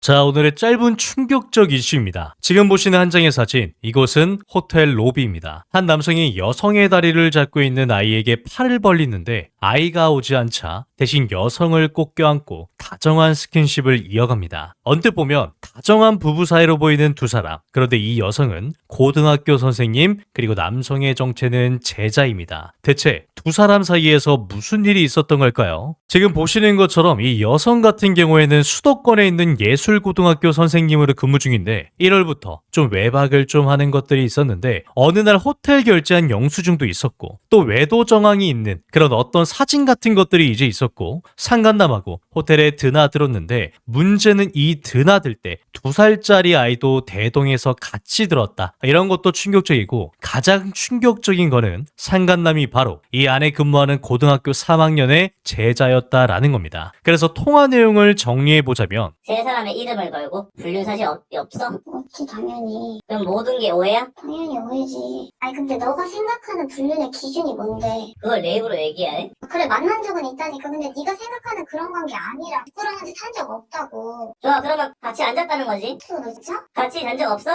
자, 오늘의 짧은 충격적 이슈입니다. 지금 보시는 한 장의 사진, 이곳은 호텔 로비입니다. 한 남성이 여성의 다리를 잡고 있는 아이에게 팔을 벌리는데 아이가 오지 않자 대신 여성을 꼭 껴안고 다정한 스킨십을 이어갑니다. 언뜻 보면 다정한 부부 사이로 보이는 두 사람. 그런데 이 여성은 고등학교 선생님, 그리고 남성의 정체는 제자입니다. 대체 두 사람 사이에서 무슨 일이 있었던 걸까요? 지금 보시는 것처럼 이 여성 같은 경우에는 수도권에 있는 예술고등학교 선생님으로 근무 중인데 1월부터 좀 외박을 좀 하는 것들이 있었는데 어느 날 호텔 결제한 영수증도 있었고 또 외도 정황이 있는 그런 어떤 사진 같은 것들이 이제 있었고 상간남하고 호텔에 드나들었는데 문제는 이 드나들 때 2살짜리 아이도 대동해서 같이 들었다. 이런 것도 충격적이고 가장 충격적인 거는 상간남이 바로 이 안에 근무하는 고등학교 3학년의 제자였다라는 겁니다. 그래서 통화 내용을 정리해 보자면 세 사람의 이름을 걸고 불륜 사실 없어? 없지, 당연히. 그럼 모든 게 오해야? 당연히 오해지. 아니, 근데 너가 생각하는 불륜의 기준이 뭔데? 그걸 내 입으로 얘기해? 그래, 만난 적은 있다니까. 근데 네가 생각하는 그런 관계 아니라 부끄러운 짓 한 적 없다고. 좋아, 그러면 같이 앉았다는 거지? 너 진짜? 같이 잔 적 없어?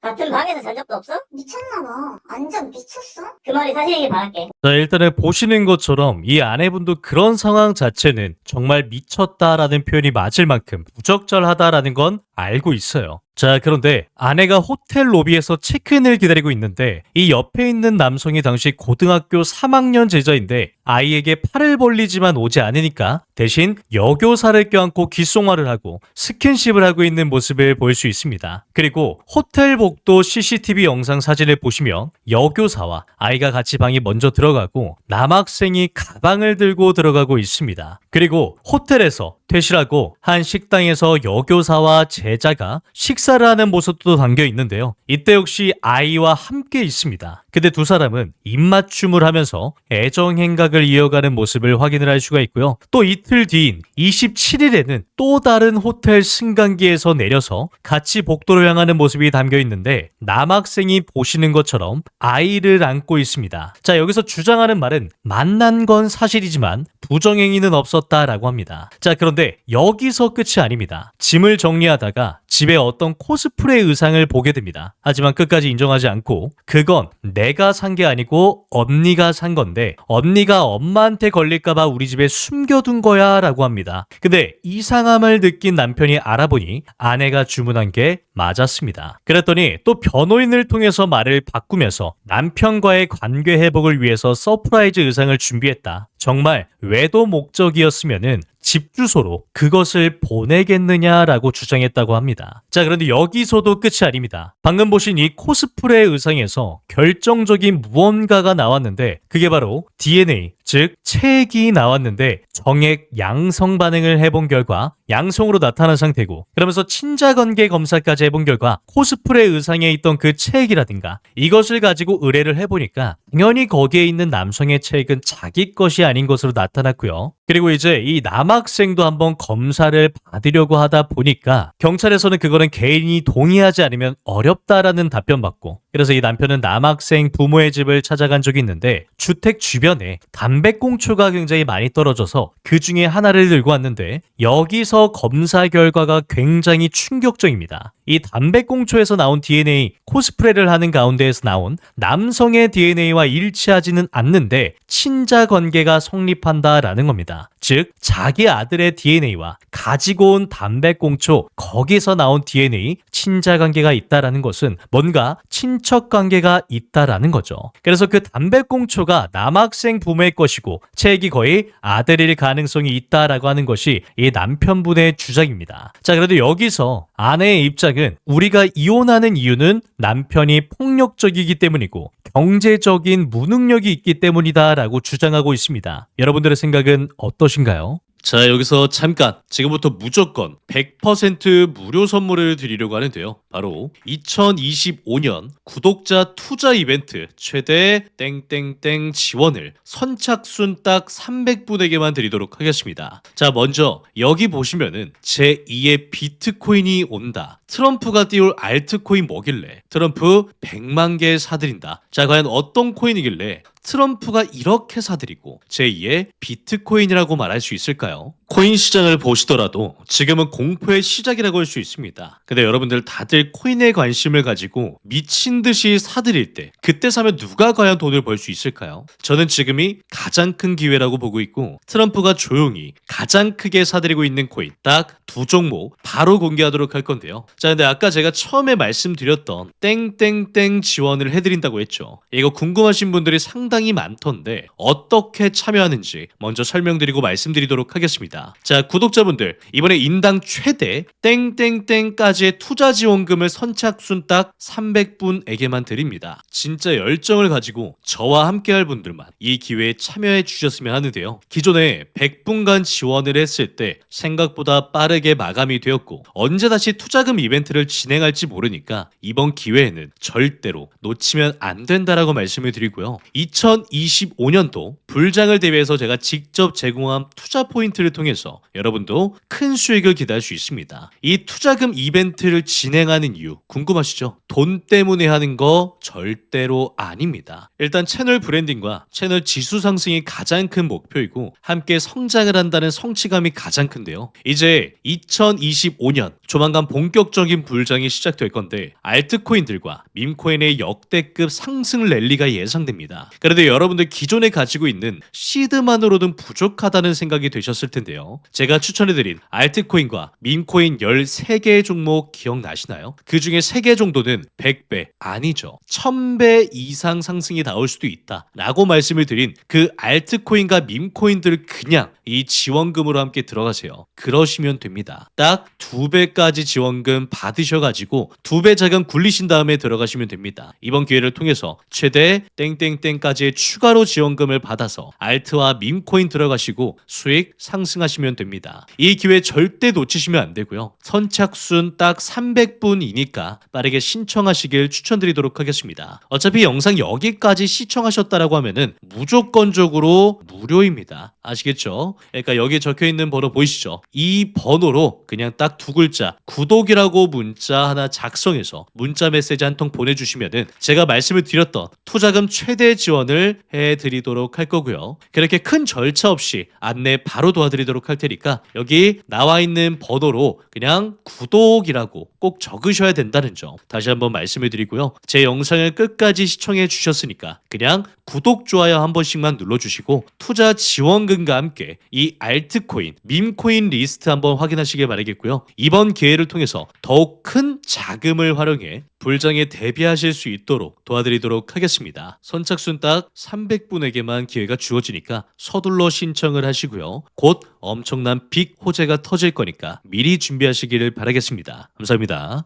같은 방에서 잔 적도 없어? 미쳤나봐. 완전 미쳤어? 그 말이 사실이길 바랄게. 자, 일단은 보시는 것처럼 이 아내분도 그런 상황 자체는 정말 미쳤다라는 표현이 맞을 만큼 부적절하다라는 건 알고 있어요. 자, 그런데 아내가 호텔 로비에서 체크인을 기다리고 있는데 이 옆에 있는 남성이 당시 고등학교 3학년 제자인데 아이에게 팔을 벌리지만 오지 않으니까 대신 여교사를 껴안고 귓송화를 하고 스킨십을 하고 있는 모습을 볼 수 있습니다. 그리고 호텔 복도 CCTV 영상 사진을 보시면 여교사와 아이가 같이 방에 먼저 들어가고 남학생이 가방을 들고 들어가고 있습니다. 그리고 호텔에서 퇴실하고 한 식당에서 여교사와 제자가 식사를 하는 모습도 담겨 있는데요. 이때 역시 아이와 함께 있습니다. 근데 두 사람은 입맞춤을 하면서 애정 행각을 이어가는 모습을 확인을 할 수가 있고요. 또 이틀 뒤인 27일에는 또 다른 호텔 승강기에서 내려서 같이 복도로 향하는 모습이 담겨 있는데 남학생이 보시는 것처럼 아이를 안고 있습니다. 자, 여기서 주장하는 말은 만난 건 사실이지만 부정행위는 없었다라고 합니다. 자, 그런데 여기서 끝이 아닙니다. 짐을 정리하다가 집에 어떤 코스프레 의상을 보게 됩니다. 하지만 끝까지 인정하지 않고 그건 내가 산 게 아니고 언니가 산 건데 언니가 엄마한테 걸릴까봐 우리 집에 숨겨둔 거야 라고 합니다. 근데 이상함을 느낀 남편이 알아보니 아내가 주문한 게 맞았습니다. 그랬더니 또 변호인을 통해서 말을 바꾸면서 남편과의 관계 회복을 위해서 서프라이즈 의상을 준비했다. 정말 외도 목적이었으면은 집 주소로 그것을 보내겠느냐라고 주장했다고 합니다. 자, 그런데 여기서도 끝이 아닙니다. 방금 보신 이 코스프레 의상에서 결정적인 무언가가 나왔는데 그게 바로 DNA, 즉 체액이 나왔는데 정액 양성 반응을 해본 결과 양성으로 나타난 상태고 그러면서 친자관계 검사까지 해본 결과 코스프레 의상에 있던 그 체액이라든가 이것을 가지고 의뢰를 해보니까 당연히 거기에 있는 남성의 체액은 자기 것이 아닌 것으로 나타났고요. 그리고 이제 이 남학생도 한번 검사를 받으려고 하다 보니까 경찰에서는 그거는 개인이 동의하지 않으면 어렵다라는 답변 받고 그래서 이 남편은 남학생 부모의 집을 찾아간 적이 있는데 주택 주변에 담배꽁초가 굉장히 많이 떨어져서 그 중에 하나를 들고 왔는데 여기서 검사 결과가 굉장히 충격적입니다. 이 담배꽁초에서 나온 DNA, 코스프레를 하는 가운데에서 나온 남성의 DNA와 일치하지는 않는데 친자 관계가 성립한다라는 겁니다. 즉 자기 아들의 DNA와 가지고 온 담배꽁초 거기서 나온 DNA 친자 관계가 있다라는 것은 뭔가 친척 관계가 있다라는 거죠. 그래서 그 담배꽁초가 남학생 부모의 것이고 체액이 거의 아들일 가능성이 있다라고 하는 것이 이 남편분의 주장입니다. 자, 그래도 여기서 아내의 입장은 우리가 이혼하는 이유는 남편이 폭력적이기 때문이고 경제적인 무능력이 있기 때문이다라고 주장하고 있습니다. 여러분들의 생각은 어떠신가요? 자, 여기서 잠깐 지금부터 무조건 100% 무료 선물을 드리려고 하는데요. 바로 2025년 구독자 투자 이벤트 최대 땡땡땡 지원을 선착순 딱 300분에게만 드리도록 하겠습니다. 자, 먼저 여기 보시면은 제2의 비트코인이 온다. 트럼프가 띄울 알트코인 뭐길래 트럼프 100만 개 사드린다. 자, 과연 어떤 코인이길래 트럼프가 이렇게 사드리고 제2의 비트코인이라고 말할 수 있을까요? 코인 시장을 보시더라도 지금은 공포의 시작이라고 할 수 있습니다. 근데 여러분들 다들 코인에 관심을 가지고 미친 듯이 사들일 때 그때 사면 누가 과연 돈을 벌 수 있을까요? 저는 지금이 가장 큰 기회라고 보고 있고 트럼프가 조용히 가장 크게 사들이고 있는 코인 딱 두 종목 바로 공개하도록 할 건데요. 자, 근데 아까 제가 처음에 말씀드렸던 땡땡땡 지원을 해드린다고 했죠. 이거 궁금하신 분들이 상당히 많던데 어떻게 참여하는지 먼저 설명드리고 말씀드리도록 하겠습니다. 자, 구독자분들 이번에 인당 최대 땡땡땡까지의 투자 지원금을 선착순 딱 300분에게만 드립니다. 진짜 열정을 가지고 저와 함께할 분들만 이 기회에 참여해 주셨으면 하는데요. 기존에 100분간 지원을 했을 때 생각보다 빠르게 마감이 되었고 언제 다시 투자금 이벤트를 진행할지 모르니까 이번 기회에는 절대로 놓치면 안 된다라고 말씀을 드리고요. 2025년도 불장을 대비해서 제가 직접 제공한 투자 포인트를 통해서 여러분도 큰 수익을 기대할 수 있습니다. 이 투자금 이벤트를 진행하는 이유 궁금하시죠? 돈 때문에 하는 거 절대로 아닙니다. 일단 채널 브랜딩과 채널 지수 상승이 가장 큰 목표이고 함께 성장을 한다는 성취감이 가장 큰데요. 이제 2025년 조만간 본격적인 불장이 시작될 건데 알트코인들과 밈코인의 역대급 상승 랠리가 예상됩니다. 그런데 여러분들 기존에 가지고 있는 시드만으로는 부족하다는 생각이 되셨을 텐데요. 제가 추천해드린 알트코인과 밈코인 13개의 종목 기억나시나요? 그 중에 3개 정도는 100배 아니죠. 1000배 이상 상승이 나올 수도 있다 라고 말씀을 드린 그 알트코인과 밈코인들을 그냥 이 지원금으로 함께 들어가세요. 그러시면 됩니다. 딱 2배까지 지원금 받으셔가지고 2배 자금 굴리신 다음에 들어가시면 됩니다. 이번 기회를 통해서 최대 땡땡땡까지의 추가로 지원금을 받아서 알트와 밈코인 들어가시고 수익 상승하시면 됩니다. 이 기회 절대 놓치시면 안 되고요. 선착순 딱 300분이니까 빠르게 신청하시길 추천드리도록 하겠습니다. 어차피 영상 여기까지 시청하셨다라고 하면은 무조건적으로 무료입니다. 아시겠죠? 그러니까 여기 적혀있는 번호 보이시죠? 이 번호로 그냥 딱 2글자 구독이라고 문자 하나 작성해서 문자 메시지 한 통 보내주시면은 제가 말씀을 드렸던 투자금 최대 지원을 해드리도록 할 거고요. 그렇게 큰 절차 없이 안내 바로 도와드리도록 할 테니까 여기 나와 있는 번호로 그냥 구독이라고 꼭 적으셔야 된다는 점 다시 한번 말씀을 드리고요. 제 영상을 끝까지 시청해 주셨으니까 그냥 구독, 좋아요 한 번씩만 눌러주시고 투자 지원금과 함께 이 알트코인, 밈코인 리스트 한번 확인하시길 바라겠고요. 이번 기회를 통해서 더욱 큰 자금을 활용해 불장에 대비하실 수 있도록 도와드리도록 하겠습니다. 선착순 딱 300분에게만 기회가 주어지니까 서둘러 신청을 하시고요. 곧 엄청난 빅 호재가 터질 거니까 미리 준비하시기를 바라겠습니다. 감사합니다.